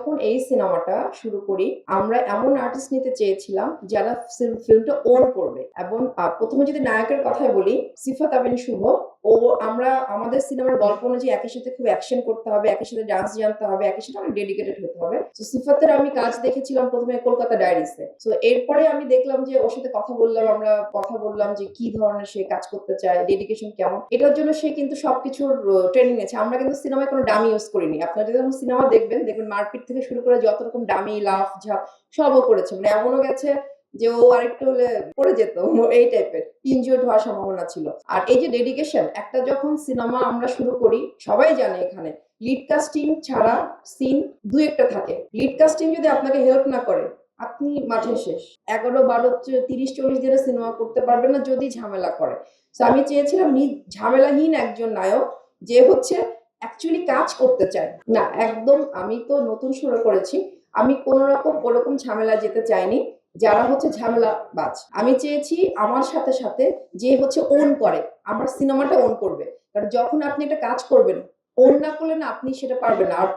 যখন এই সিনেমাটা শুরু করি, আমরা এমন আর্টিস্ট নিতে চেয়েছিলাম যারা ফিল্মটা ওন করবে এবং প্রথমে যদি নায়কের কথাই বলি, সিফাত আবিন শুভ। ও আমরা আমাদের সিনেমার গল্প অনুযায়ী একই সাথে খুব অ্যাকশন করতে হবে, একই সাথে ডান্স জানতে হবে, একই সাথে অনেক ডেডিকেটেড হতে হবে। তো সিফাতের আমি কাজ দেখেছিলাম প্রথমে কলকাতা ডায়েরিসে। তো এরপরে আমি দেখলাম যে ওর সাথে কথা বললাম, আমরা কথা বললাম যে কি ধরনের সে কাজ করতে চায়, ডেডিকেশন কেমন। এটার জন্য সে কিন্তু সবকিছুর ট্রেনিং নিয়েছে। আমরা কিন্তু সিনেমায় কোনো ডামি ইউজ করিনি। আপনারা যখন সিনেমা দেখবেন মারপিট থেকে শুরু করে যত রকম ডামি, লাফ, ঝাপ সবও করেছে। মানে এমনও গেছে যে ও আরেকটু হলে পড়ে যেত, এই টাইপের ইনজিওর্ড হওয়ার সম্ভাবনা ছিল। আর এই যে ডেডিকেশন, একটা যখন সিনেমা আমরা শুরু করি, সবাই জানে এখানে লিড কাস্টিং ছাড়া সিন দু একটা থাকে। লিড কাস্টিং যদি আপনাকে হেল্প না করে, আপনি মাঠে শেষ। 11, 12, 30, 40 দিনের সিনেমা করতে পারবেন না যদি ঝামেলা করে। তো আমি চেয়েছিলাম ঝামেলাহীন একজন নায়ক, যে হচ্ছে অ্যাকচুয়ালি কাজ করতে চায় না। একদম আমি তো নতুন শুরু করেছি, আমি কোন রকম ওরকম ঝামেলা যেতে চাইনি যারা হচ্ছে ঝামেলা বাজ। আমি চেয়েছি আমার সাথে সাথে যে হচ্ছে ওন করে, আমার সিনেমাটা ওন করবে। কারণ যখন আপনি একটা কাজ করবেন, ওন না করলে না আপনি সেটা পারবেন না। আর